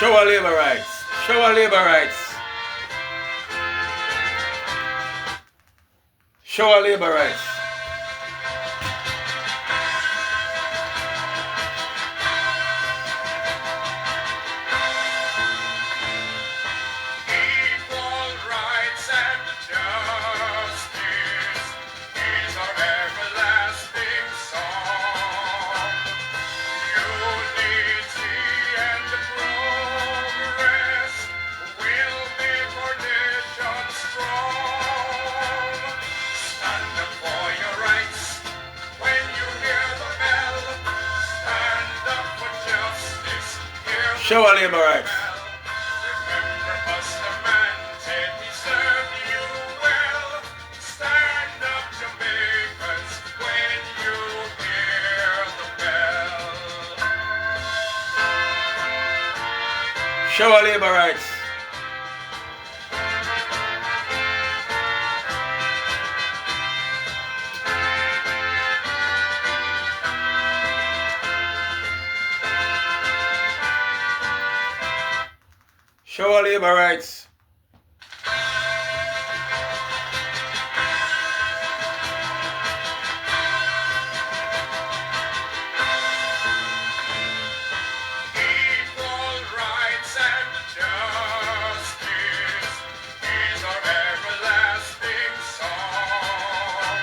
Show our labor rights. Show our labor rights. Show our labor rights. Equal rights and justice is our everlasting song. Unity and progress will make our nation strong. Stand up for your rights when you hear the bell. Stand up for justice. Hear the Show our labor rights. bell. Remember us, the man said he served you well. Stand up, Jamaicans, when you hear the bell. Show our labor rights. Show our labor rights. Equal rights and justice is our everlasting song.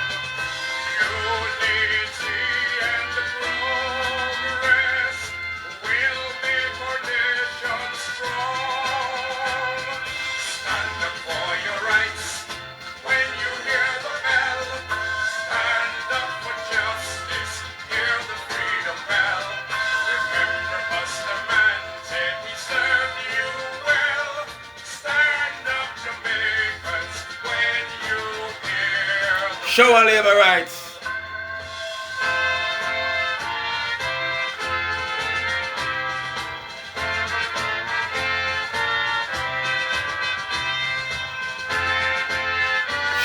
Unity and progress will make our nation strong. Stand up for your rights when you hear the bell. Stand up for justice, hear the freedom bell. Remember us, the man said he served you well. Stand up, Jamaicans, when you hear the Show our labor rights.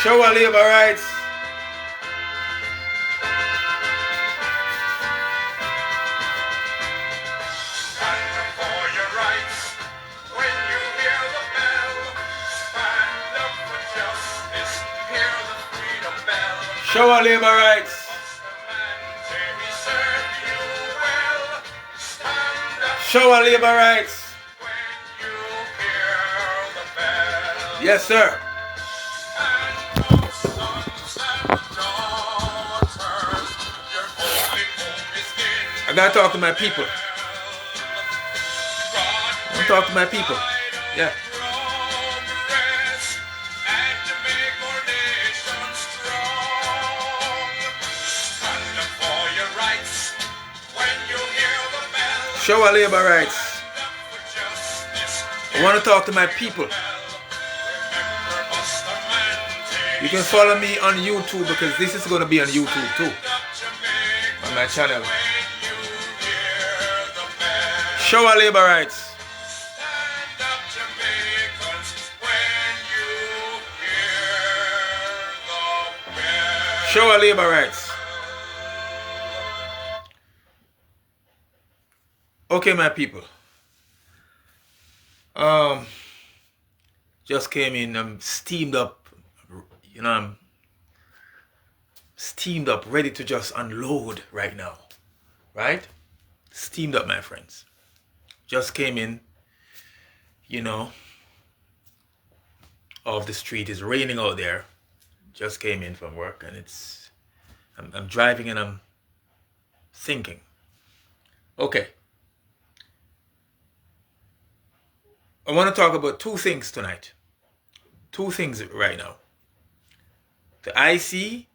Show our labor rights. Stand up for your rights when you hear the bell. Stand up for justice, hear the freedom bell. Show our labor rights. The man said he served you well. Stand up Show our labor rights. when you hear the bell. Yes, sir. And your sons and daughters, your holy home is in I gotta talk to my people. I want to talk to my people. Yeah. progress and to make our nation strong. Stand up for your rights when you hear the bell. Show our labor rights. Stand up for justice. I want to talk to my people. Remember us, the man You can follow me on YouTube because this is going to be on YouTube too. Jamaica On my channel. when you hear the bell. Show our labor rights. Stand up, Jamaicans, when you hear the bell. Show our labor rights. Okay, my people. Just came in. I'm steamed up. I'm steamed up, ready to just unload right now. Right? Steamed up, my friends. Just came in, off the street. It's raining out there. Just came in from work and I'm driving and I'm thinking. Okay. I want to talk about two things tonight. Two things right now. The IC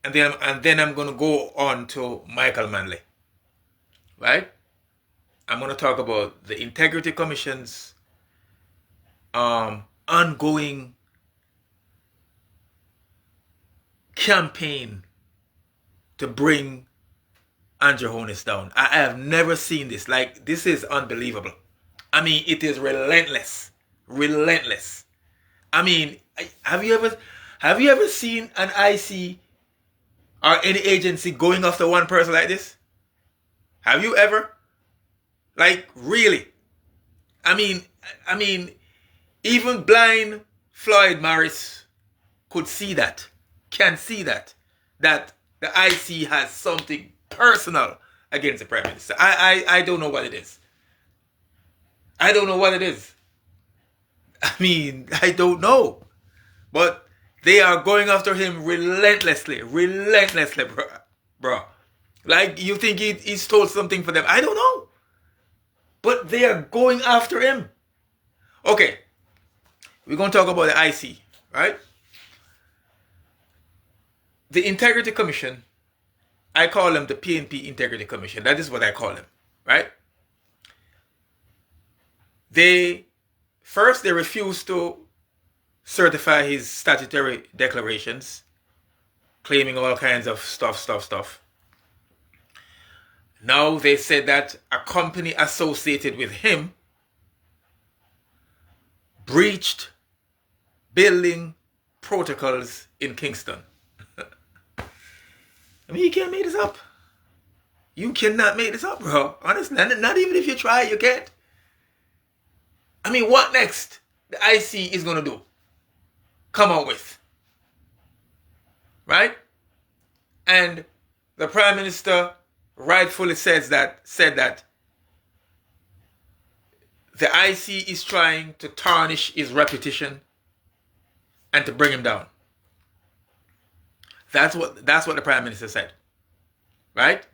and then I'm going to go on to Michael Manley. Right? I'm going to talk about the Integrity Commission's ongoing campaign to bring Andrew Holness down. I have never seen this. Like, this is unbelievable. I mean, it is relentless. Relentless. I mean, have you ever seen an IC or any agency going after one person like this? Have you ever? Like, really? I mean, I mean, even blind Floyd Morris could see that, can see that the IC has something personal against the Prime Minister. I don't know what it is. I don't know what it is. I mean, I don't know. But they are going after him relentlessly, bro. Like, you think he stole something for them? I don't know. But they are going after him. Okay, we're going to talk about the IC, right? The Integrity Commission, I call them the PNP Integrity Commission. That is what I call them, right? They refused to certify his statutory declarations, claiming all kinds of stuff. Now they said that a company associated with him breached building protocols in Kingston. I mean, you can't make this up. You cannot make this up, bro. Honestly, not even if you try, you can't. I mean, what next the IC is going to do? Come out with. Right? And the Prime Minister rightfully said that the IC is trying to tarnish his reputation and to bring him down. That's what the Prime Minister said. Right?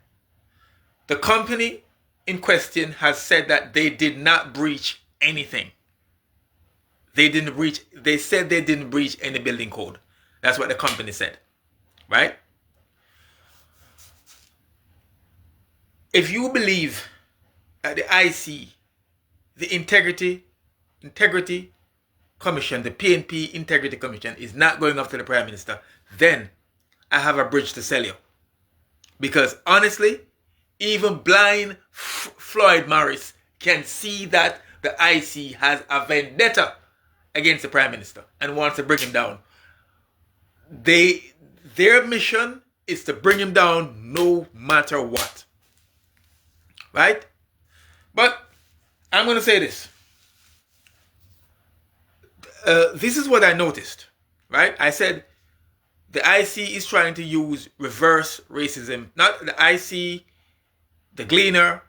The company in question has said that they did not breach anything. They said they didn't breach any building code. That's what the company said. Right? If you believe that the IC, the Integrity Commission, the PNP Integrity Commission is not going after the Prime Minister, then I have a bridge to sell you. Because honestly, even blind Floyd Morris can see that the IC has a vendetta against the Prime Minister and wants to bring him down. Their mission is to bring him down no matter what. Right? But I'm going to say this. This is what I noticed. Right? I said the IC is trying to use reverse racism. Not the IC, the Gleaner,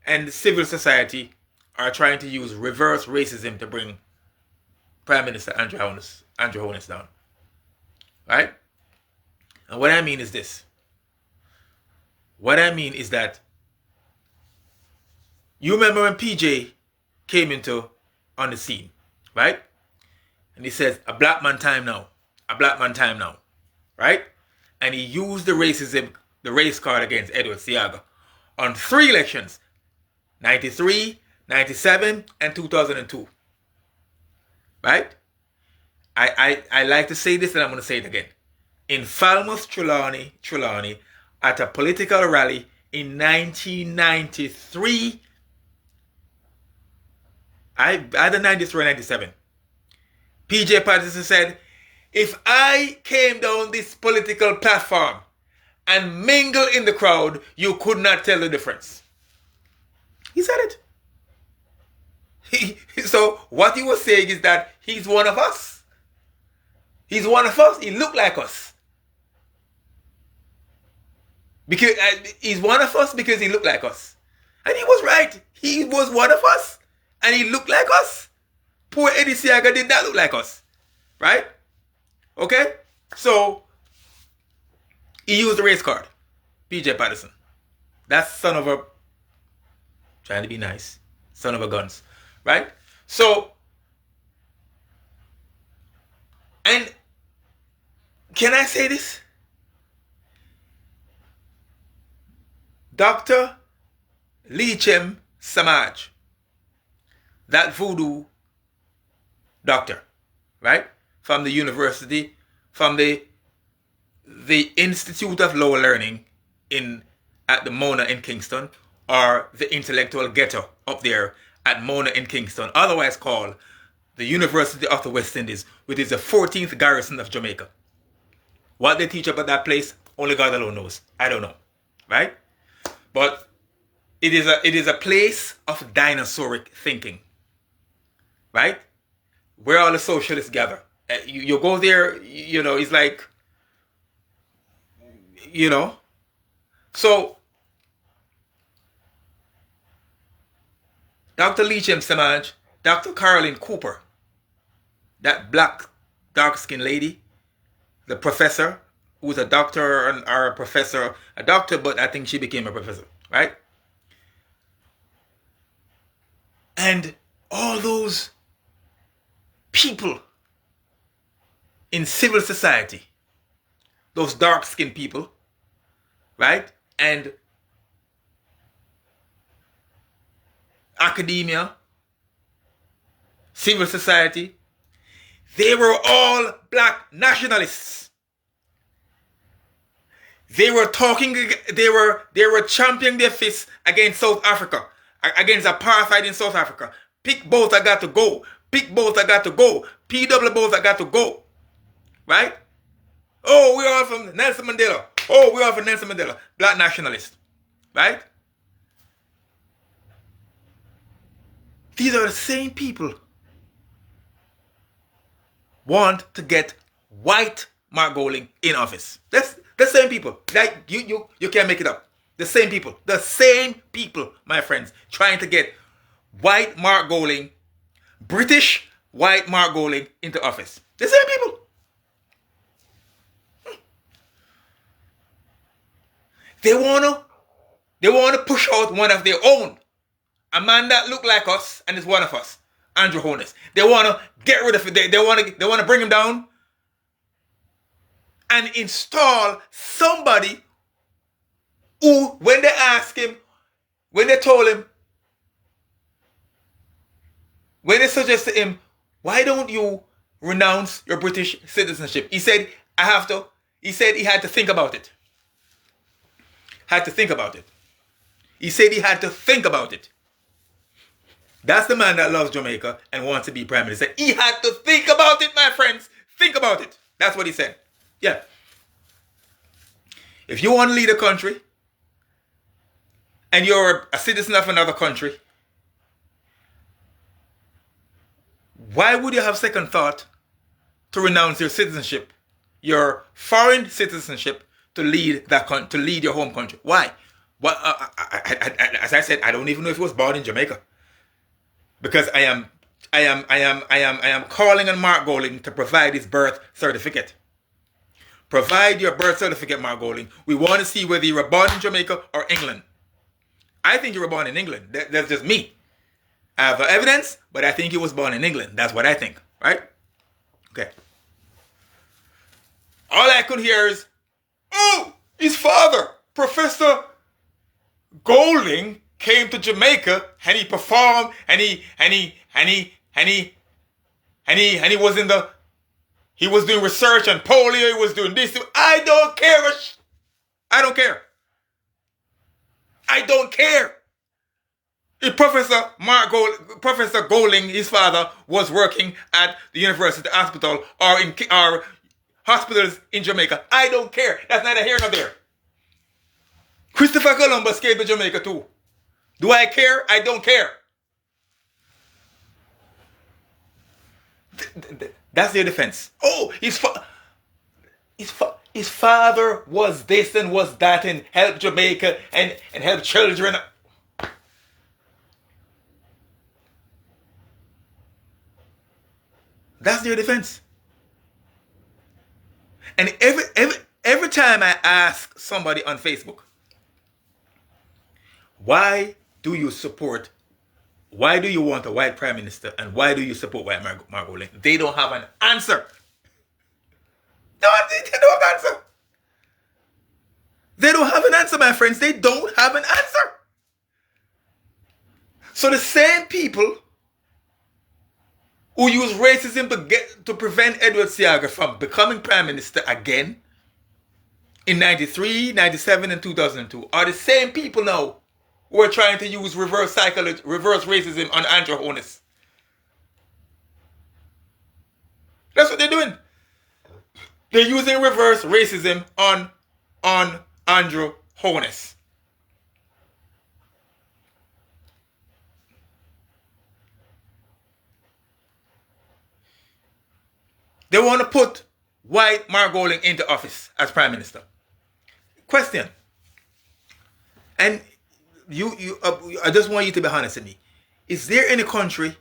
and the civil society are trying to use reverse racism to bring Prime Minister Andrew Holness down. Right? And what I mean is this. What I mean is that you remember when PJ came on the scene, right? And he says, a black man time now. A black man time now. Right? And he used the race card against Edward Seaga on 3 elections. 93, 97, and 2002. Right? I like to say this and I'm going to say it again. In Falmouth, Trelawney, at a political rally in 1993, either 93 or 97, PJ Patterson said, if I came down this political platform and mingle in the crowd, you could not tell the difference. He said it. So what he was saying is that he's one of us. He's one of us. He looked like us. Because he's one of us because he looked like us. And he was right. He was one of us. And he looked like us. Poor Eddie Seaga did not look like us. Right? Okay? So, he used the race card. PJ Patterson. That's son of a... Trying to be nice. Son of a guns. Right? So, and can I say this? Dr. Leechem Samaj, that voodoo doctor, right? From the university, from the Institute of Lower Learning at the Mona in Kingston, or the intellectual ghetto up there at Mona in Kingston, otherwise called the University of the West Indies, which is the 14th garrison of Jamaica. What they teach about that place, only God alone knows. I don't know, right? But it is a place of dinosauric thinking. right? Where all the socialists gather. You go there, you know, it's like, you know. So, Dr. Leacham Samaj, Dr. Caroline Cooper, that black, dark-skinned lady, the professor, who's a doctor or a professor, a doctor, but I think she became a professor, right? And all those people in civil society, those dark-skinned people, right? And academia, civil society, they were all black nationalists. They were talking, they were championing their fists against South Africa, against apartheid in South Africa. Pick both, I got to go. Pick both, I got to go. PW both, I got to go. Right? Oh, we're all from Nelson Mandela. Oh, we're all from Nelson Mandela. Black nationalists. Right? These are the same people want to get white Mark Golding in office. That's the same people. Like you can't make it up. The same people. The same people, my friends, trying to get white Mark Golding, British white Mark Golding into office. The same people. They wanna push out one of their own. A man that look like us and is one of us. Andrew Holness. They wanna get rid of it. They wanna bring him down and install somebody who, when they ask him, when they told him, when they suggested him, why don't you renounce your British citizenship? He said, I have to. He said he had to think about it. Had to think about it. He said he had to think about it. That's the man that loves Jamaica and wants to be prime minister. He had to think about it, my friends. Think about it. That's what he said. Yeah. If you want to lead a country and you're a citizen of another country, why would you have second thought to renounce your citizenship, your foreign citizenship, to lead that to lead your home country? Why? Well, as I said, I don't even know if he was born in Jamaica, because I am calling on Mark Golding to provide his birth certificate. Provide your birth certificate, Mark Golding. We want to see whether you were born in Jamaica or England. I think you were born in England. That's just me. I have no evidence, but I think he was born in England. That's what I think, right? Okay. All I could hear is, oh, his father, Professor Golding, came to Jamaica and he performed and he was in the, he was doing research on polio, he was doing this. I don't care. I don't care. I don't care. If Professor Golding, his father, was working at the University Hospital or in hospitals in Jamaica, I don't care. That's neither here nor there. Christopher Columbus came to Jamaica too. Do I care? I don't care. That's their defense. Oh, his father was this and was that and helped Jamaica and helped children. That's their defense. And every time I ask somebody on Facebook, why do you want a white prime minister and why do you support white Mark Golding? They don't have an answer. They don't have an answer. They don't have an answer, my friends. They don't have an answer. So the same people who use racism to prevent Edward Seaga from becoming prime minister again in 93, 97, and 2002 are the same people now who are trying to use reverse racism on Andrew Holness. That's what they're doing. They're using reverse racism on Andrew Holness. They want to put white Mark Golding into office as Prime Minister. Question. And I just want you to be honest with me. Is there any country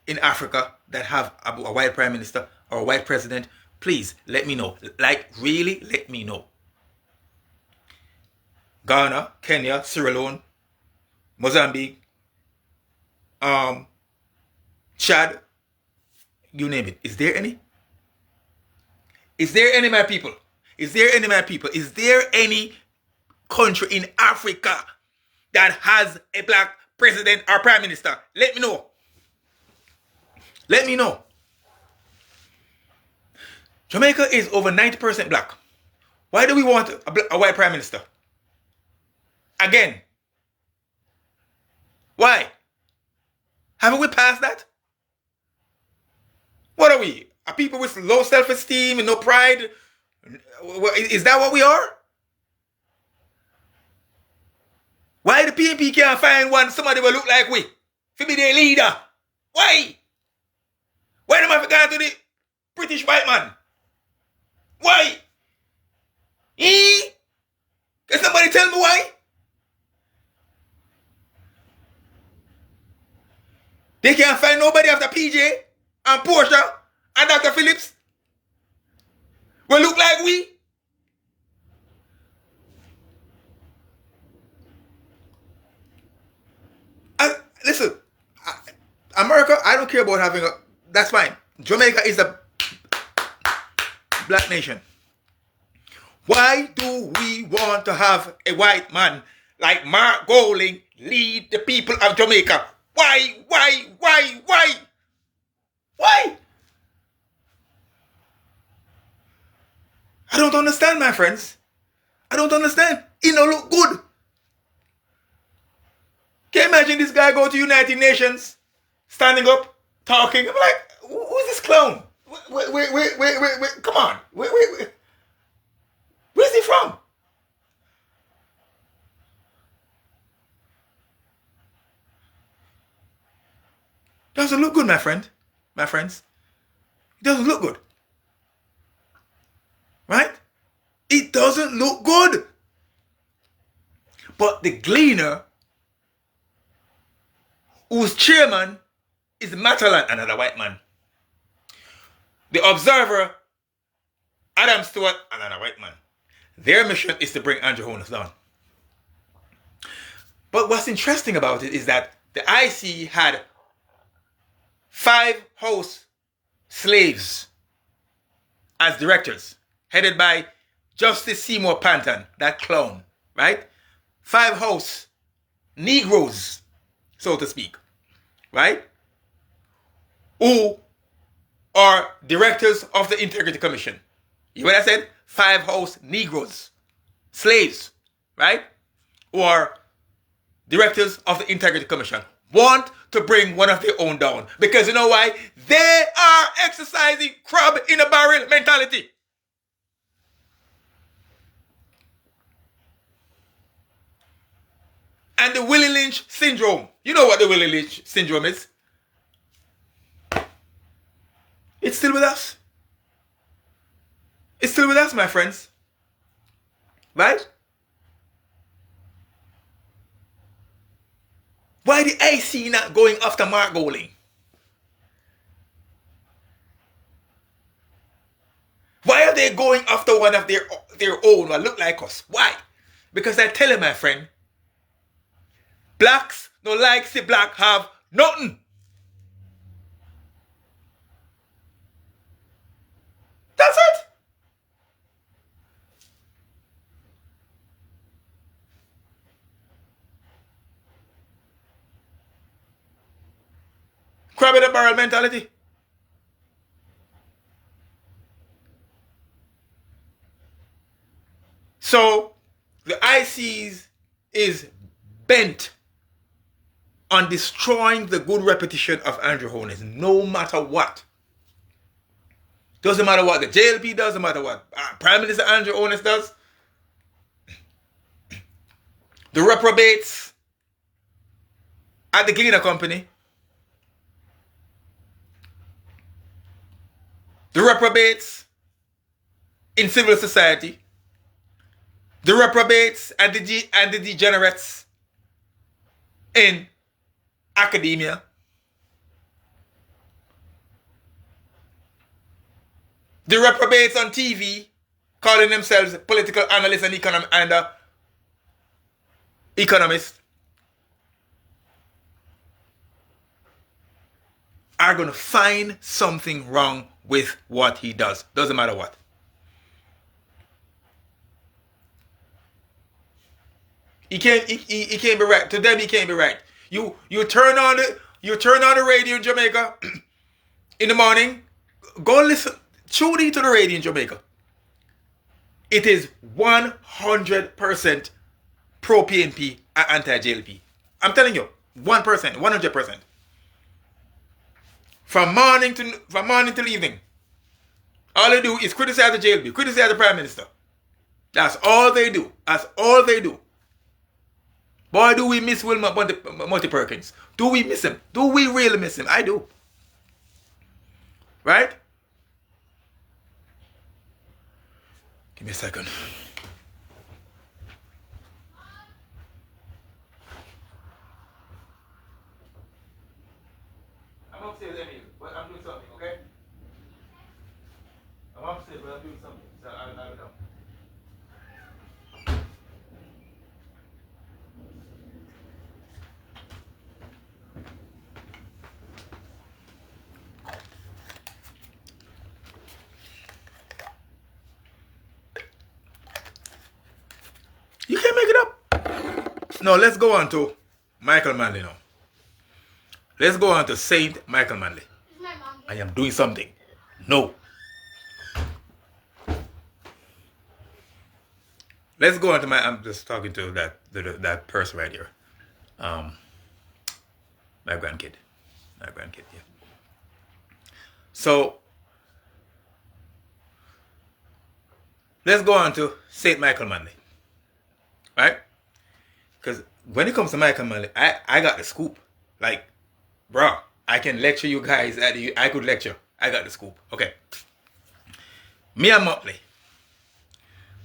in Africa that have a white Prime Minister or a white President? Please let me know. Like, really, let me know. Ghana, Kenya, Sierra Leone, Mozambique, Chad, you name it. Is there any? Is there any, my people? Is there any, my people? Is there any country in Africa that has a black president or prime minister? Let me know. Let me know. Jamaica is over 90% black. Why do we want a white prime minister? Again. Why? Haven't we passed that? What are we? Are people with low self-esteem and no pride? Is that what we are? Why the PNP can't find somebody will look like we? To be their leader? Why? Why don't I go to the British white man? Why? Can somebody tell me why? They can't find nobody after PJ and Portia and Dr. Phillips will look like we. Listen, America, I don't care about having a... That's fine. Jamaica is a black nation. Why do we want to have a white man like Mark Golding lead the people of Jamaica? Why? I don't understand, my friends. I don't understand. It don't look good. Can you imagine this guy go to United Nations, standing up, talking? I'm like, who's this clown? Wait, come on. Where's he from? Doesn't look good, my friends. It doesn't look good. Right? It doesn't look good. But the Gleaner, whose chairman is Matalan, another white man. The Observer, Adam Stewart, another white man. Their mission is to bring Andrew Holness down. But what's interesting about it is that the IC had 5 house slaves as directors, headed by Justice Seymour Panton, that clown, right? 5 house Negroes, so to speak, right? Who are directors of the Integrity Commission. You know what I said? 5 house Negroes, slaves, right? Who are directors of the Integrity Commission. Want to bring one of their own down. Because you know why? They are exercising crab in a barrel mentality. And the Willie Lynch syndrome. You know what the Willie Lynch syndrome is? It's still with us. It's still with us, my friends. Right? Why the IC not going after Mark Golding? Why are they going after one of their own who look like us? Why? Because I tell you, my friend, blacks no like see black have nothing. That's it. Crab in the barrel mentality. So the ICs is bent on destroying the good reputation of Andrew Holness, no matter what. Doesn't matter what the JLP does, doesn't matter what Prime Minister Andrew Holness does. The reprobates at the Gleaner company. the reprobates in civil society, the reprobates and the degenerates in academia, the reprobates on TV calling themselves political analysts and economists are going to find something wrong with what he does. Doesn't matter what. He can't be right. To them he can't be right. You turn on the radio in Jamaica in the morning, go listen, tune into the radio in Jamaica. It is 100% pro PNP and anti-JLP. I'm telling you, 1%, 100%. From morning till evening. All they do is criticize the JLP, criticize the Prime Minister. That's all they do. That's all they do. Boy, do we miss Wilmot Monty Perkins. Do we miss him? Do we really miss him? I do. Right? Give me a second. I'm upstairs, Emil, but I'm doing something, okay? I'm upstairs, but I'm doing something. So I'll know. You can't make it up. No, let's go on to Michael Manley now. Let's go on to Saint Michael Manley. I am doing something. No. Let's go on to I'm just talking to that person right here. My grandkid. Yeah. So let's go on to Saint Michael Manley. Right? Because when it comes to Michael Manley, I got the scoop. Like, bro, I can lecture you guys. I could lecture. I got the scoop. Okay. Mia Motley,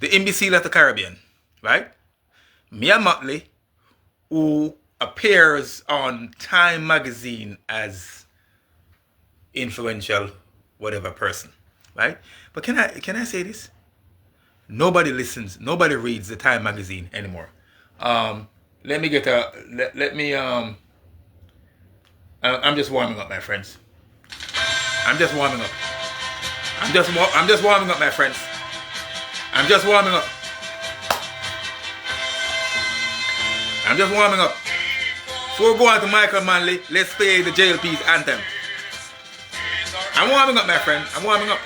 the imbecile of the Caribbean, right? Mia Motley, who appears on Time magazine as influential whatever person, right? But can I say this? Nobody listens. Nobody reads the Time magazine anymore. Let me get I'm just warming up, my friends. I'm just warming up. I'm just warming up, my friends. I'm just warming up. I'm just warming up. Before we go on to Michael Manley, let's play the JLP's anthem. I'm warming up, my friend. I'm warming up.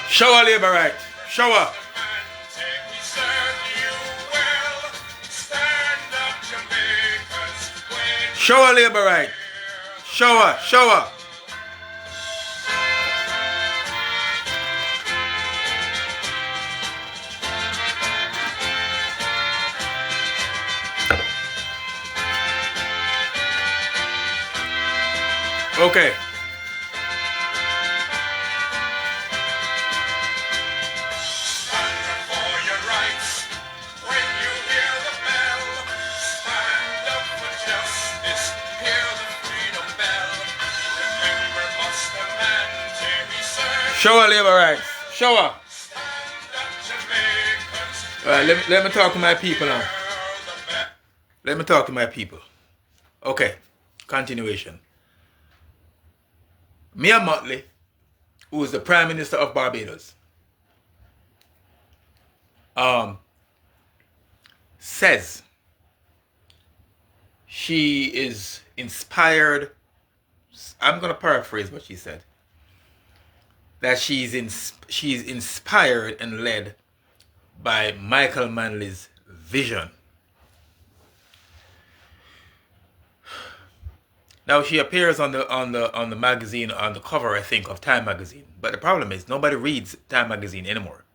Show a labor right. Show up. Show a labor right. Show up. Show up. Okay. Show her labor rights. Show her. Alright, let me talk to my people now. Let me talk to my people. Okay, continuation. Mia Motley, who is the Prime Minister of Barbados, says she is inspired. I'm going to paraphrase what she said. That she's inspired and led by Michael Manley's vision. Now she appears on the magazine on the cover, I think, of Time magazine. But the problem is nobody reads Time magazine anymore.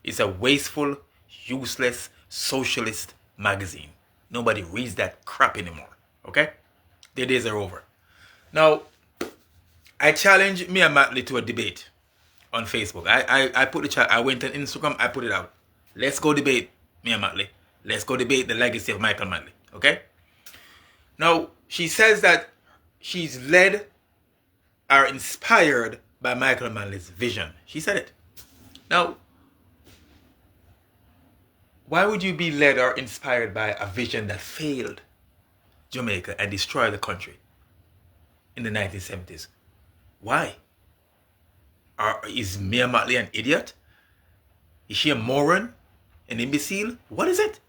It's a wasteful, useless, socialist magazine. Nobody reads that crap anymore. Okay? The days are over. Now, I challenge me and Manley to a debate on Facebook. I put the chat. I went on Instagram. I put it out. Let's go debate me and Manley. Let's go debate the legacy of Michael Manley. Okay? Now, she says that she's led or inspired by Michael Manley's vision. She said it. Now, why would you be led or inspired by a vision that failed Jamaica and destroyed the country in the 1970s? Why? Is Mia Motley an idiot? Is she a moron? An imbecile? What is it?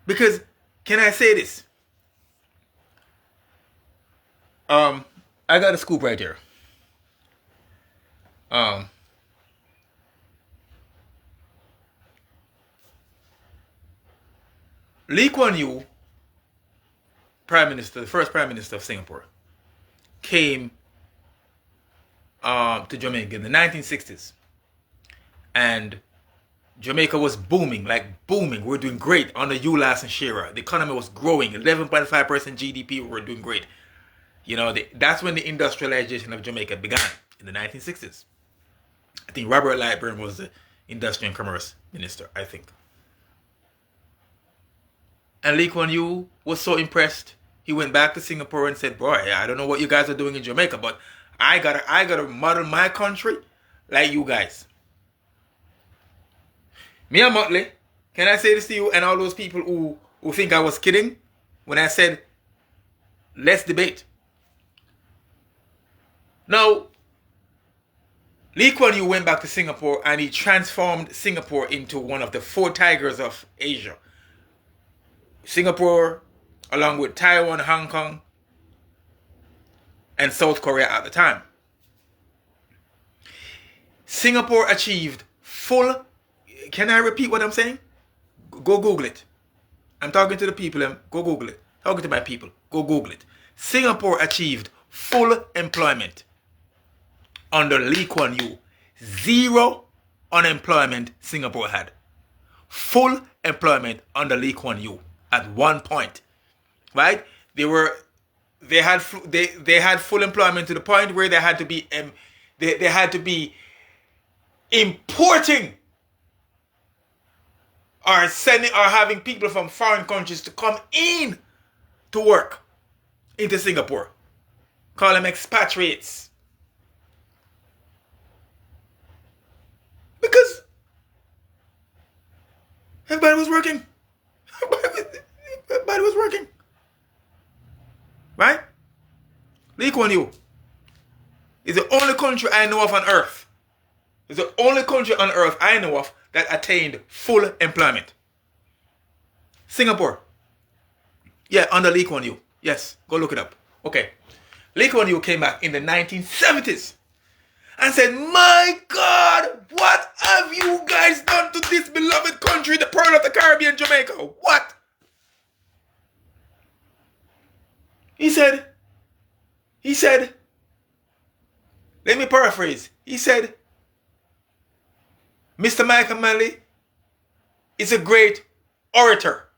Because, can I say this? I got a scoop right here. Lee Kuan Yew, Prime Minister, the first Prime Minister of Singapore, came to Jamaica in the 1960s. And Jamaica was booming, like booming. We were doing great under ULAS and Shearer. The economy was growing, 11.5% GDP, we were doing great. You know, that's when the industrialization of Jamaica began, in the 1960s. I think Robert Lightburn was the Industry and Commerce Minister, I think. And Lee Kuan Yew was so impressed, he went back to Singapore and said, boy, I don't know what you guys are doing in Jamaica, but I gotta model my country like you guys. Mia Motley, can I say this to you and all those people who think I was kidding when I said, let's debate? Now, Lee Kuan Yew went back to Singapore and he transformed Singapore into one of the four tigers of Asia. Singapore, along with Taiwan, Hong Kong, and South Korea at the time. Singapore achieved full... Can I repeat what I'm saying? Go Google it. I'm talking to the people. Go Google it. Talking to my people. Go Google it. Singapore achieved full employment under Lee Kuan Yew. Zero unemployment Singapore had. Full employment under Lee Kuan Yew at one point. Right? They had full employment to the point where they had to be they had to be importing or sending or having people from foreign countries to come in to work into Singapore. Call them expatriates. Because everybody was working. Everybody was working. Right? Lee Kuan Yew is the only country I know of on earth. It's the only country on earth I know of that attained full employment. Singapore. Yeah, under Lee Kuan Yew. Yes, go look it up. Okay. Lee Kuan Yew came back in the 1970s and said, my God, what have you guys done to this beloved country, the pearl of the Caribbean, Jamaica? What? He said, let me paraphrase. He said, Mr. Michael Manley is a great orator.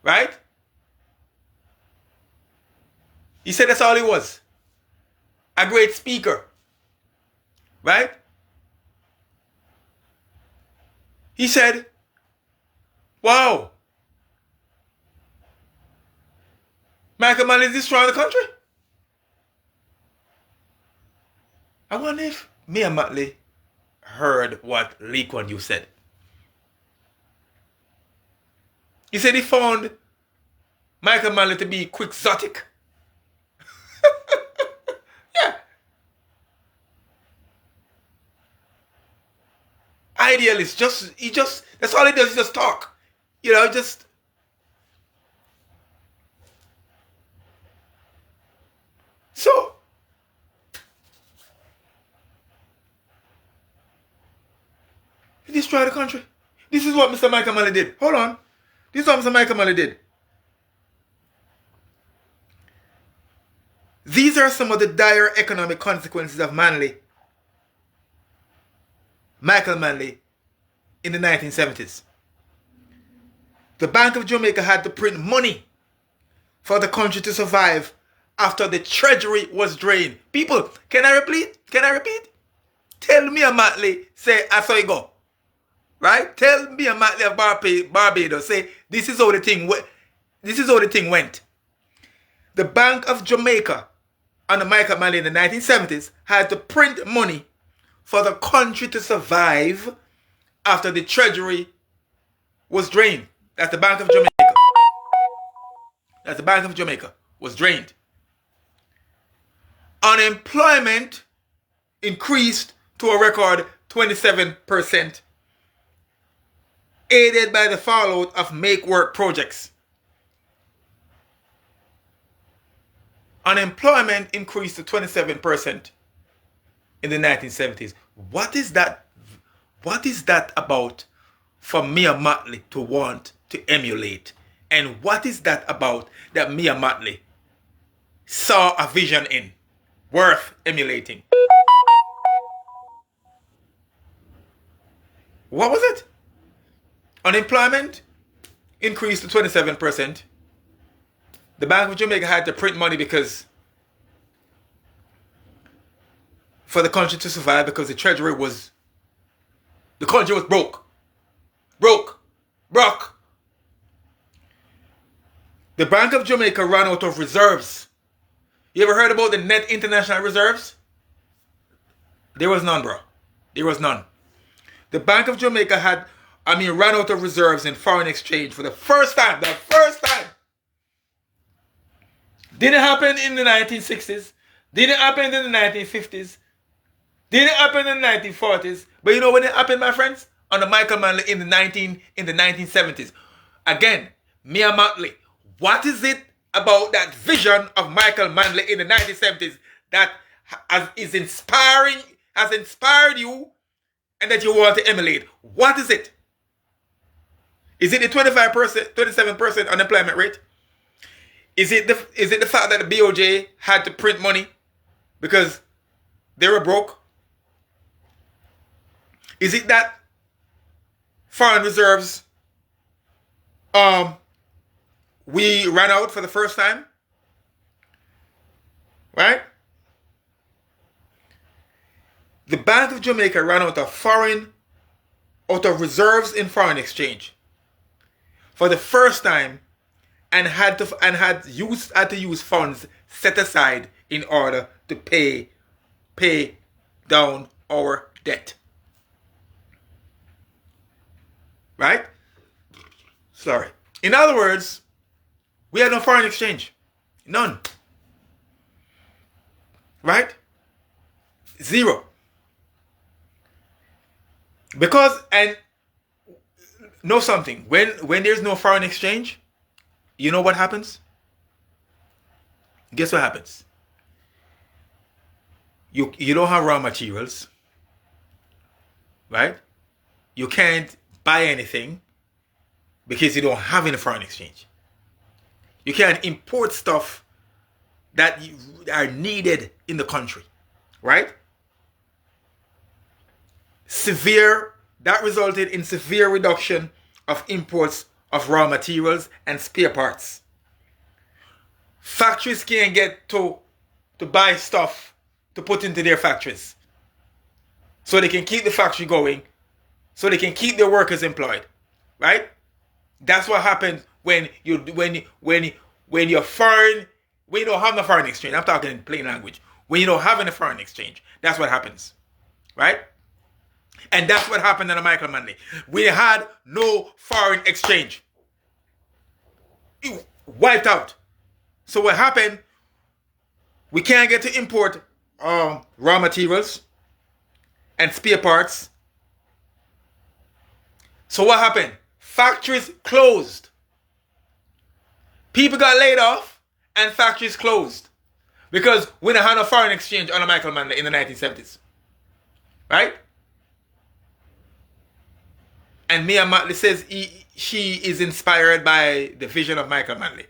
Right? He said that's all he was. A great speaker. Right? He said, wow, Michael Manley is destroying the country. I wonder if Mia Motley heard what Lee Kuan Yew said. He said he found Michael Manley to be quixotic. Yeah. Idealist. That's all he does, he just talk. You know, just... So, he destroyed the country. This is what Mr. Michael Manley did. Hold on. This is what Mr. Michael Manley did. These are some of the dire economic consequences of Michael Manley, in the 1970s. The Bank of Jamaica had to print money for the country to survive after the treasury was drained. People, can I repeat? Can I repeat? Tell me a Manley, say, I saw it go. Right? Tell me a Manley of Barbados, say, this is how the thing went. The Bank of Jamaica under Michael Manley in the 1970s had to print money for the country to survive after the treasury was drained. That's the Bank of Jamaica. That's the Bank of Jamaica was drained. Unemployment increased to a record 27%, aided by the fallout of make work projects. Unemployment increased to 27% in the 1970s. What is that about for Mia Motley to want to emulate? And what is that about that Mia Motley saw a vision in worth emulating? What was it? Unemployment increased to 27%. The Bank of Jamaica had to print money because for the country to survive, because the country was broke. The Bank of Jamaica ran out of reserves. You ever heard about the net international reserves? There was none, bro. There was none. The Bank of Jamaica ran out of reserves in foreign exchange for the first time. The first time. Didn't happen in the 1960s. Didn't happen in the 1950s. Didn't happen in the 1940s. But you know when it happened, my friends? Under Michael Manley in the 1970s. Again, Mia Motley. What is it about that vision of Michael Manley in the 1970s that has inspired you and that you want to emulate? What is it? Is it the 25%, 27% unemployment rate? Is it the fact that the BOJ had to print money because they were broke? Is it that foreign reserves we ran out for the first time? Right? The Bank of Jamaica ran out of reserves in foreign exchange for the first time, and had to use funds set aside in order to pay down our debt. Right? Sorry. In other words, we had no foreign exchange. None. Right? Zero. Because, and know something, when there's no foreign exchange, you know what happens? Guess what happens? You don't have raw materials, right? You can't buy anything because you don't have any foreign exchange. You can't import stuff that are needed in the country, right? That resulted in severe reduction of imports of raw materials and spare parts. Factories can't get to buy stuff to put into their factories, so they can keep the factory going, so they can keep their workers employed, right? That's what happens when you're foreign, when you don't have no foreign exchange. I'm talking in plain language. When you don't have any foreign exchange, that's what happens, right? And that's what happened in Michael Manley. We had no foreign exchange. It wiped out. So what happened? We can't get to import raw materials and spare parts. So what happened? Factories closed. People got laid off and factories closed because we didn't have no foreign exchange under Michael Manley in the 1970s. Right? And Mia Motley says she is inspired by the vision of Michael Manley.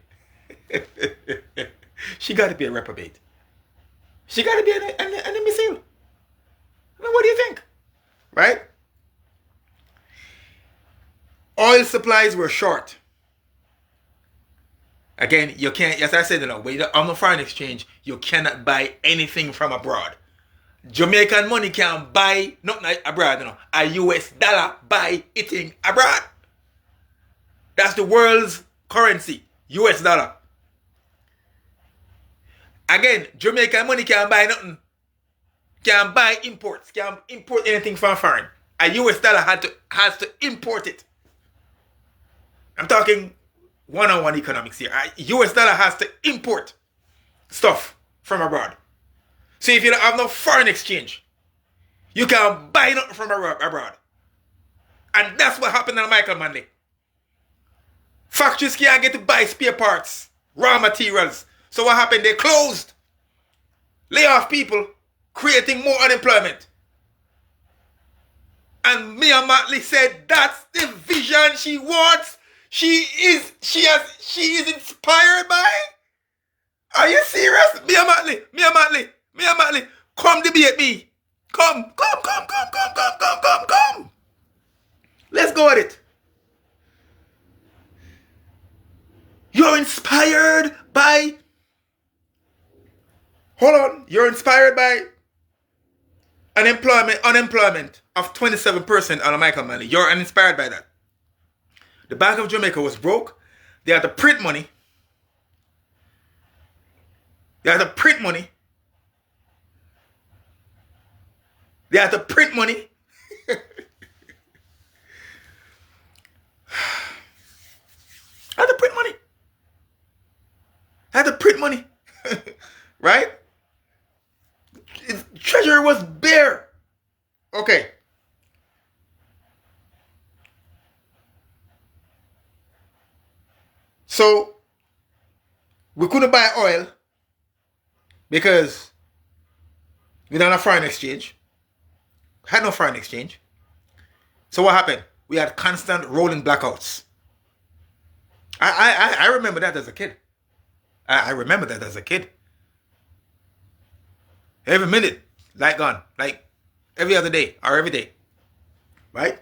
She got to be a reprobate. She got to be an imbecile. I mean, what do you think? Right? Oil supplies were short. Again, you can't, as I said, when you're on the foreign exchange, you cannot buy anything from abroad. Jamaican money can't buy nothing abroad. A US dollar buy eating abroad. That's the world's currency, US dollar. Again, Jamaican money can't buy nothing. Can't buy imports. Can't import anything from foreign. A US dollar has to import it. I'm talking one-on-one economics here. A US dollar has to import stuff from abroad. So if you don't have no foreign exchange, you can't buy nothing from abroad. And that's what happened to Michael Manley. Factories can't get to buy spare parts, raw materials. So what happened? They closed. Lay off people, creating more unemployment. And Mia Manley said that's the vision she wants. She is inspired by. Are you serious? Mia Manley, come debate me. Come. Let's go at it. You're inspired by. Hold on. You're inspired by unemployment of 27% on a Michael Manley. You're uninspired by that. The Bank of Jamaica was broke. They had to print money. They had to print money. Right? Treasury was bare. Okay. So, we couldn't buy oil because we don't have foreign exchange. Had no foreign exchange. So what happened? We had constant rolling blackouts. I remember that as a kid. I remember that as a kid. Every minute, light gone. Like every other day or every day. Right?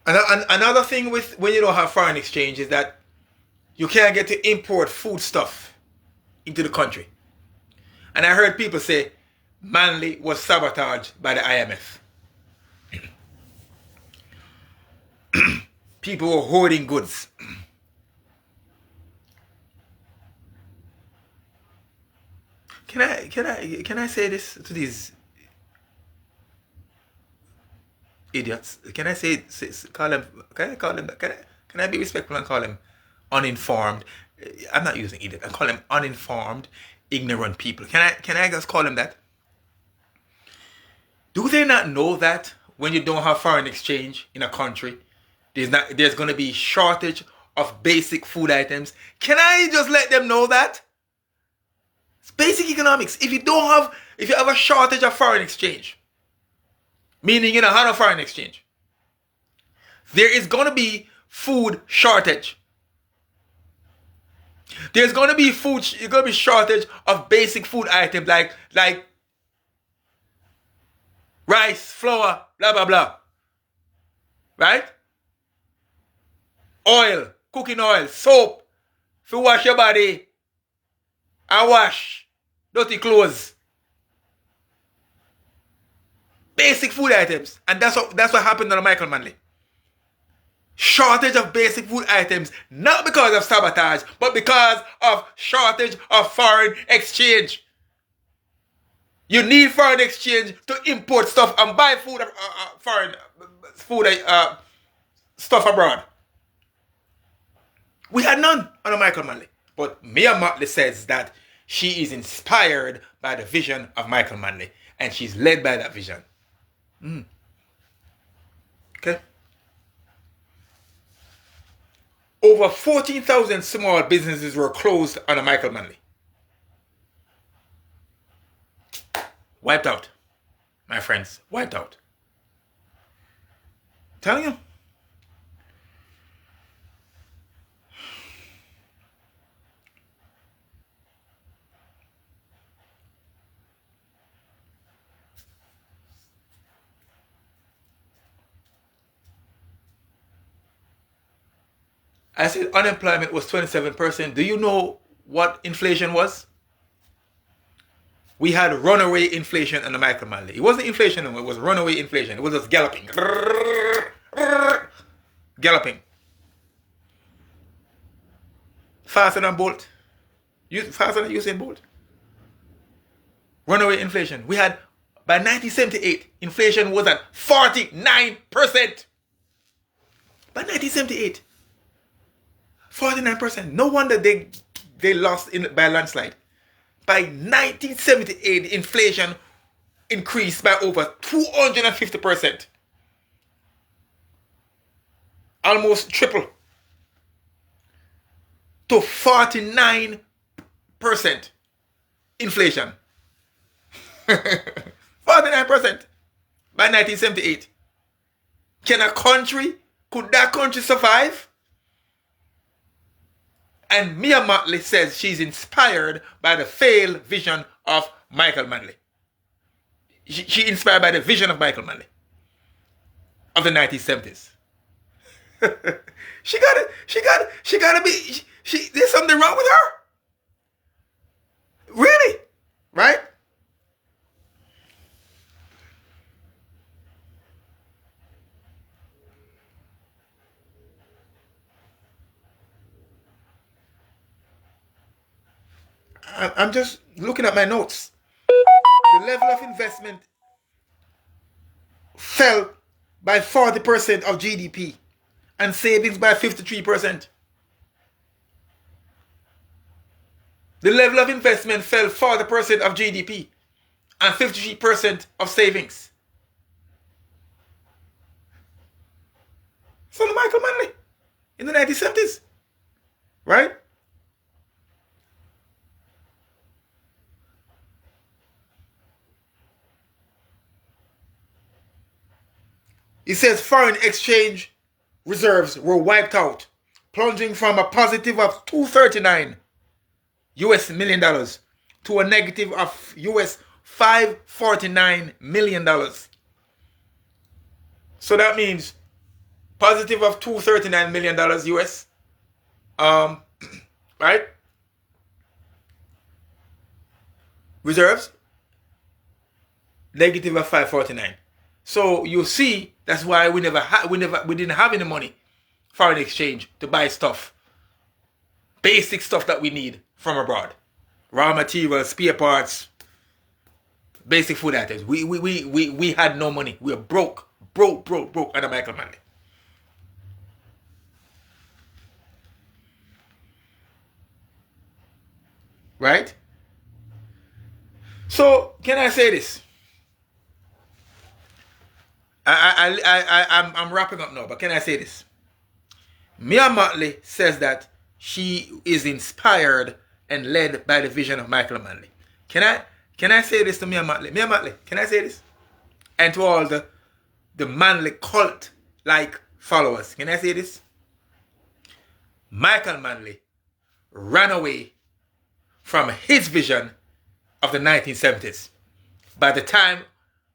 Another thing with when you don't have foreign exchange is that you can't get to import food stuff into the country. And I heard people say Manley was sabotaged by the IMF. People were hoarding goods. Can I say this to these idiots? Can I call them? Can I call them? Can I be respectful and call them uninformed? I'm not using idiot. I call them uninformed, ignorant people. Can I just call them that? Do they not know that when you don't have foreign exchange in a country, there's going to be shortage of basic food items? Can I just let them know that? It's basic economics. If you have a shortage of foreign exchange, meaning you don't have no foreign exchange, there is going to be food shortage. There's going to be shortage of basic food items like rice, flour, blah, blah, blah. Right? Oil, cooking oil, soap, to wash your body, and wash dirty clothes. Basic food items. And that's what happened to Michael Manley. Shortage of basic food items, not because of sabotage, but because of shortage of foreign exchange. You need foreign exchange to import stuff and buy foreign stuff abroad. We had none under Michael Manley. But Mia Manley says that she is inspired by the vision of Michael Manley. And she's led by that vision. Okay? Over 14,000 small businesses were closed under Michael Manley. Wiped out. My friends, wiped out. I'm telling you. I said unemployment was 27%. Do you know what inflation was? We had runaway inflation under Michael Manley. It wasn't inflation, it was runaway inflation. It was just galloping. Galloping. Faster than Bolt. Faster than Usain Bolt. Runaway inflation. We had, by 1978, inflation was at 49%. By 1978. 49%. No wonder they lost by a landslide. By 1978, inflation increased by over 250%. Almost triple. To 49% inflation. 49% by 1978. Could that country survive? And Mia Motley says she's inspired by the failed vision of Michael Manley. She inspired by the vision of Michael Manley of the 1970s. She gotta be, there's something wrong with her. Really? Right? I'm just looking at my notes. The level of investment fell by 40% of GDP and savings by 53%. The level of investment fell 40% of GDP and 53% of savings. So Michael Manley in the 1970s, right? It says foreign exchange reserves were wiped out, plunging from a positive of $239 million to a negative of $549 million. So that means positive of $239 million US. Right? Reserves negative of 549. So you see, that's why we didn't have any money, foreign exchange, to buy stuff, basic stuff that we need from abroad, raw materials, spare parts, basic food items. We had no money. We were broke under Michael Manley. Right? So can I say this? I'm wrapping up now, but can I say this? Mia Motley says that she is inspired and led by the vision of Michael Manley. Can I say this to Mia Motley? Mia Motley, can I say this? And to all the Manley cult-like followers, can I say this? Michael Manley ran away from his vision of the 1970s. By the time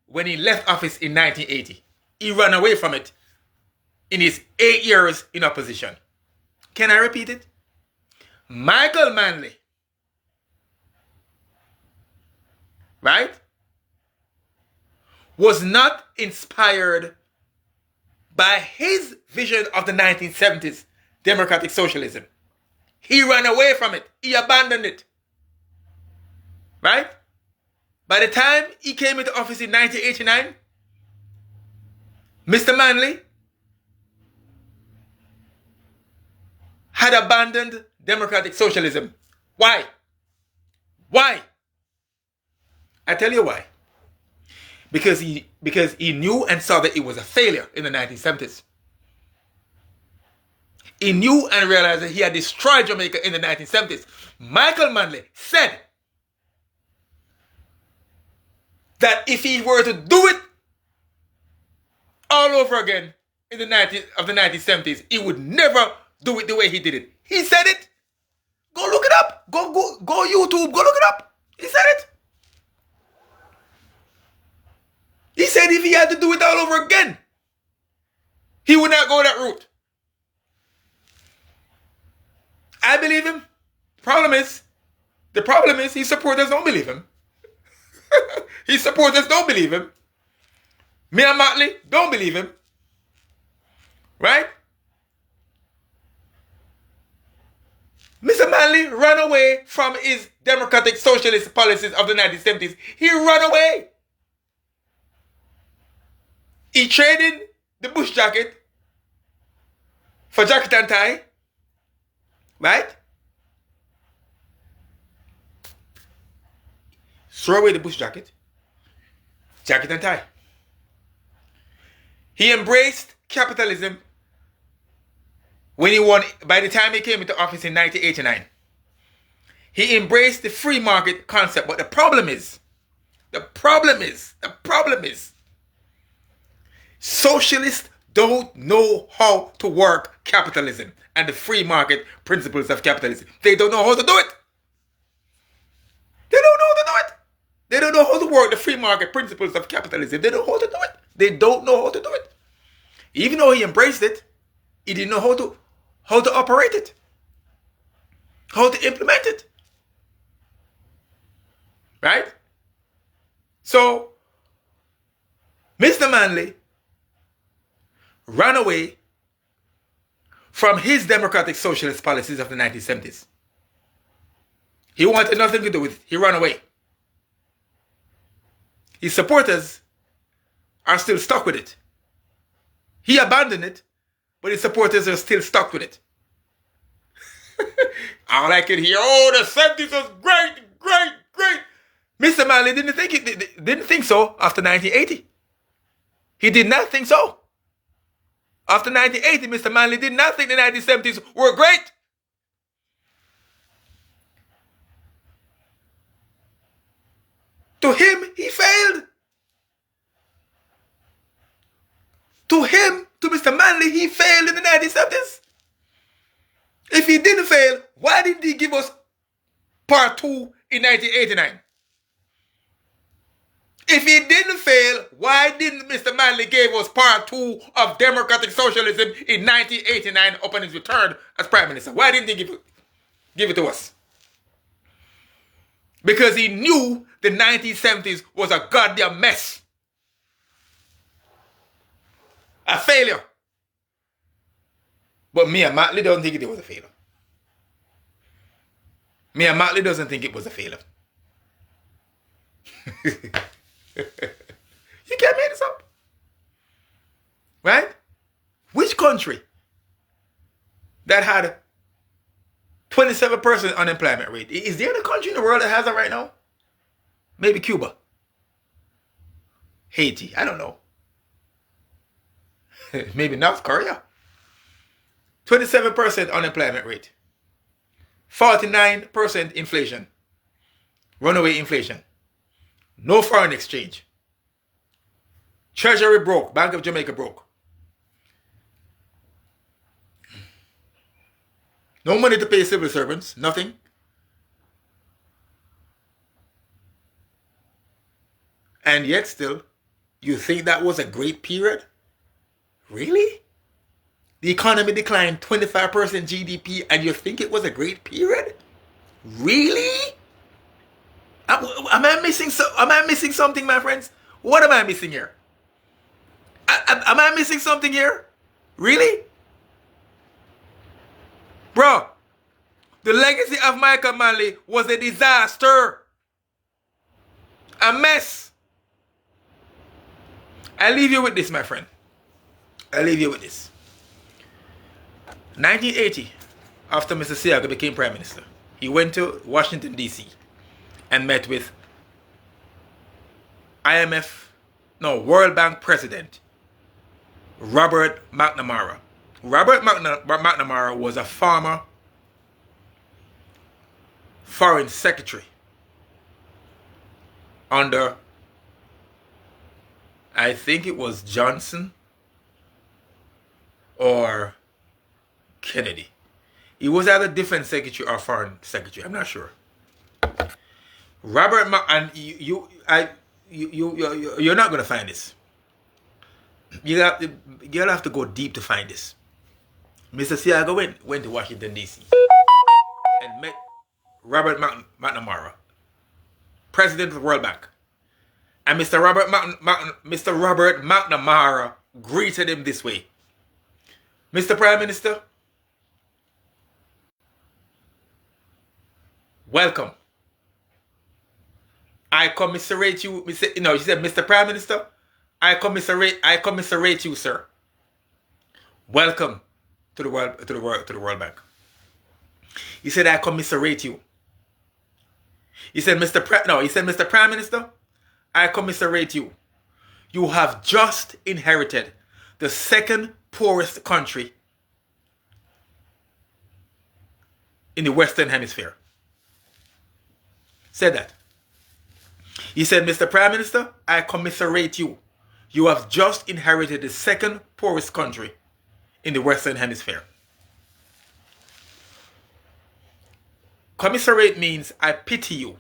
when he left office in 1980, he ran away from it in his 8 years in opposition. Can I repeat it? Michael Manley, right, was not inspired by his vision of the 1970s democratic socialism. He ran away from it. He abandoned it. Right? By the time he came into office in 1989, Mr. Manley had abandoned democratic socialism. Why? Why? I tell you why. Because he knew and saw that it was a failure in the 1970s. He knew and realized that he had destroyed Jamaica in the 1970s. Michael Manley said that if he were to do it all over again in the 1970s, he would never do it the way he did it. He said it. Go look it up. Go YouTube. Go look it up. He said it. He said if he had to do it all over again, he would not go that route. I believe him. The problem is his supporters don't believe him. His supporters don't believe him. Me and Manley don't believe him. Right? Mr. Manley ran away from his democratic socialist policies of the 1970s. He ran away. He traded the bush jacket for jacket and tie. Right? Throw away the bush jacket and tie. He embraced capitalism when he won, by the time he came into office in 1989. He embraced the free market concept, but the problem is, socialists don't know how to work capitalism and the free market principles of capitalism. They don't know how to do it. They don't know how to do it. They don't know how to work the free market principles of capitalism. They don't know how to do it. They don't know how to do it. Even though he embraced it, he didn't know how to operate it, how to implement it. Right? So, Mr. Manley ran away from his democratic socialist policies of the 1970s. He wanted nothing to do with it. He ran away. His supporters are still stuck with it. He abandoned it, but his supporters are still stuck with it. All I can hear, oh, the 70s was great. Mr. Manley didn't think so after 1980. He did not think so. After 1980, Mr. Manley did not think the 1970s were great. To him, he failed. To Mr. Manley, he failed in the 1970s. If he didn't fail, why didn't he give us part 2 in 1989? If he didn't fail, why didn't Mr. Manley give us part 2 of democratic socialism in 1989 upon his return as Prime Minister? Why didn't he give it to us? Because he knew the 1970s was a goddamn mess. A failure. But me and Manley don't think it was a failure. Me and Manley doesn't think it was a failure. You can't make this up. Right? Which country that had 27% unemployment rate? Is there a country in the world that has that right now? Maybe Cuba. Haiti. I don't know. Maybe North Korea. 27% unemployment rate. 49% inflation. Runaway inflation. No foreign exchange. Treasury broke. Bank of Jamaica broke. No money to pay civil servants. Nothing. And yet still, you think that was a great period? Really? The economy declined 25% GDP and you think it was a great period? Really? Am I missing something, my friends? What am I missing here? Am I missing something here? Really? Bro, the legacy of Michael Manley was a disaster. A mess. I leave you with this, my friend. I leave you with this. 1980, after Mr. Seaga became Prime Minister, he went to Washington, D.C. and met with World Bank President Robert McNamara. Robert McNamara was a former foreign secretary under, I think it was Johnson or Kennedy. He was either defense secretary or foreign secretary. I'm not sure. And you're not gonna find this. You'll have to go deep to find this. Mr. Seaga went to Washington, D.C. and met Robert McNamara, president of the World Bank. And Mr. Robert McNamara greeted him this way. Mr. Prime Minister, welcome. I commiserate you. He said, Mr. Prime Minister, I commiserate you, sir. Welcome to the World Bank. He said, I commiserate you. He said, Mr. Prime Minister, I commiserate you. You have just inherited the second poorest country in the Western Hemisphere. Said that. He said, Mr. Prime Minister, I commiserate you. You have just inherited the second poorest country in the Western Hemisphere. Commiserate means I pity you.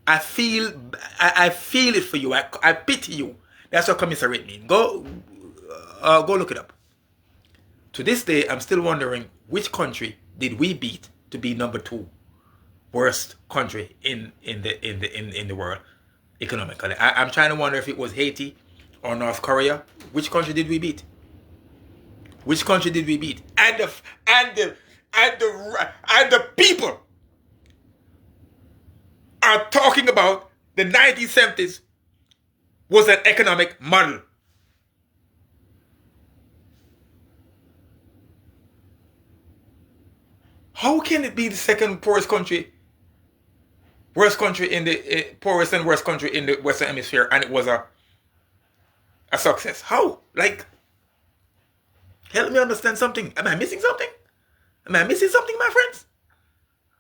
I feel it for you. I pity you. That's what commiserate means. Go look it up. To this day, I'm still wondering which country did we beat to be number 2 worst country in the world economically. I'm trying to wonder if it was Haiti or North Korea. Which country did we beat? Which country did we beat? And the people are talking about the 1970s was an economic model. How can it be the second poorest country, worst country in the poorest and worst country in the Western Hemisphere, and it was a success? How? Like, help me understand something. Am I missing something? Am I missing something, my friends?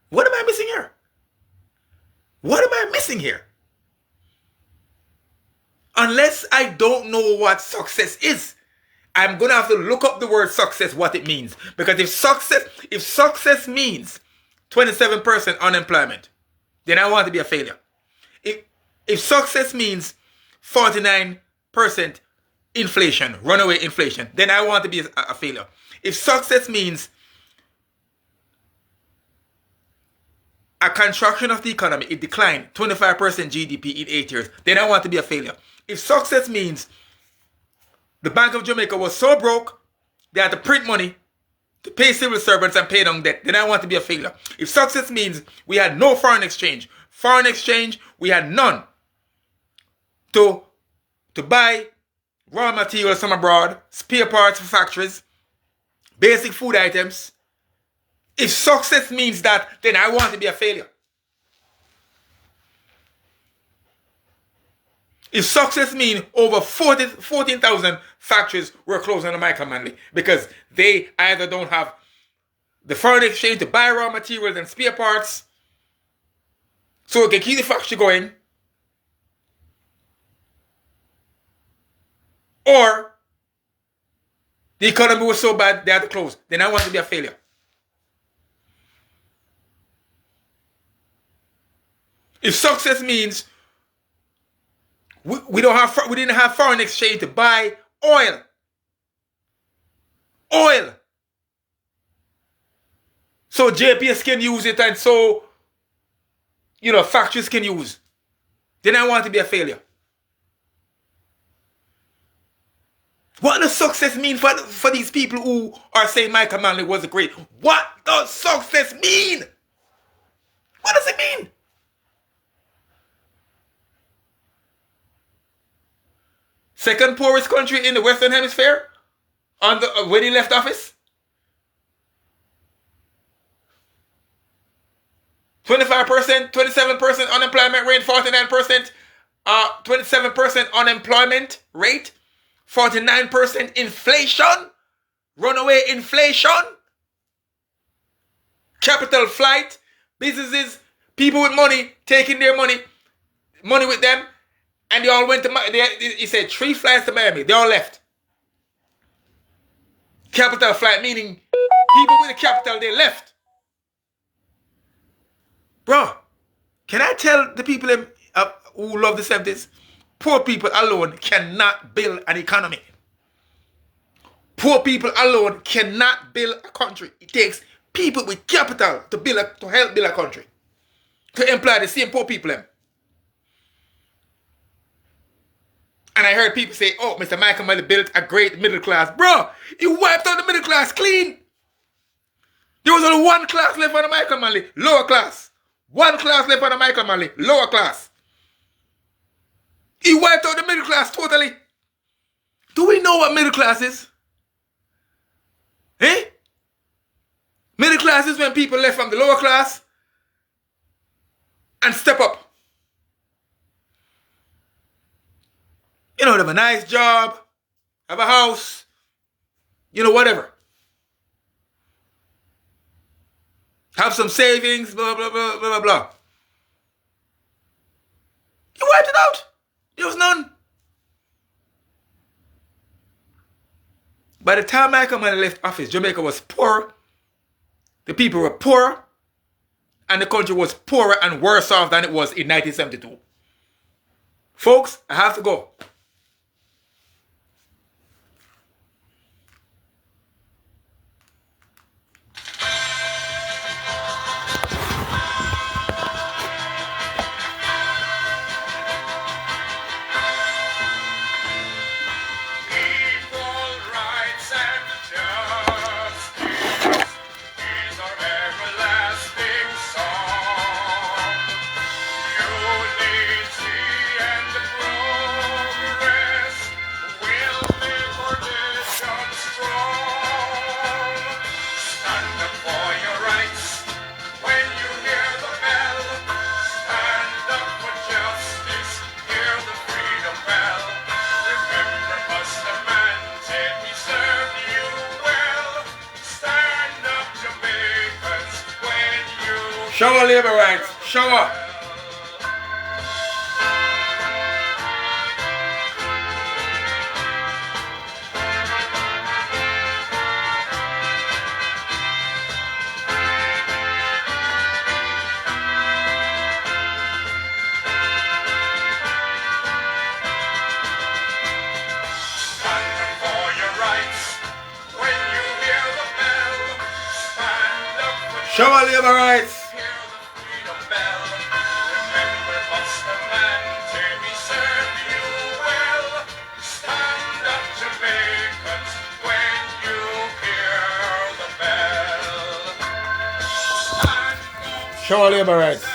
What am I missing here? What am I missing here? Unless I don't know what success is, I'm going to have to look up the word success, what it means. Because if success means 27% unemployment, then I want to be a failure. If success means 49% inflation, runaway inflation, then I want to be a failure. If success means a contraction of the economy, it declined 25% GDP in 8 years, then I want to be a failure. If success means the Bank of Jamaica was so broke, they had to print money to pay civil servants and pay down debt, then I want to be a failure. If success means we had no foreign exchange, we had none to buy raw materials from abroad, spare parts for factories, basic food items. If success means that, then I want to be a failure. If success means over 14,000 factories were closed under Michael Manley because they either don't have the foreign exchange to buy raw materials and spare parts so we can keep the factory going, or the economy was so bad they had to close, then I want to be a failure. If success means we didn't have foreign exchange to buy oil, so JPS can use it and so factories can use, then I want to be a failure. What does success mean for these people who are saying Michael Manley was great? What does success mean? What does it mean? Second poorest country in the Western Hemisphere when he left office? 25%, 27% unemployment rate, 49%, 27% unemployment rate, 49% inflation, runaway inflation, capital flight, businesses, people with money taking their money with them, and they all went to he said 3 flights to Miami, they all left. Capital flight, meaning people with the capital, they left. Bro, can I tell the people who love the 70s, poor people alone cannot build an economy. Poor people alone cannot build a country. It takes people with capital to help build a country. To employ the same poor people. And I heard people say, oh, Mr. Michael Manley built a great middle class. Bro, he wiped out the middle class clean. There was only one class left on the Michael Manley, lower class. One class left on the Michael Manley, lower class. He wiped out the middle class totally. Do we know what middle class is? Eh? Middle class is when people left from the lower class and step up. You know, have a nice job, have a house, you know, whatever. Have some savings, blah, blah, blah, blah, blah. You wiped it out. There was none. By the time Michael Manley left office, Jamaica was poor. The people were poor. And the country was poorer and worse off than it was in 1972. Folks, I have to go. Shower labor rights. Shower. Shower labor rights. Show all labor rights.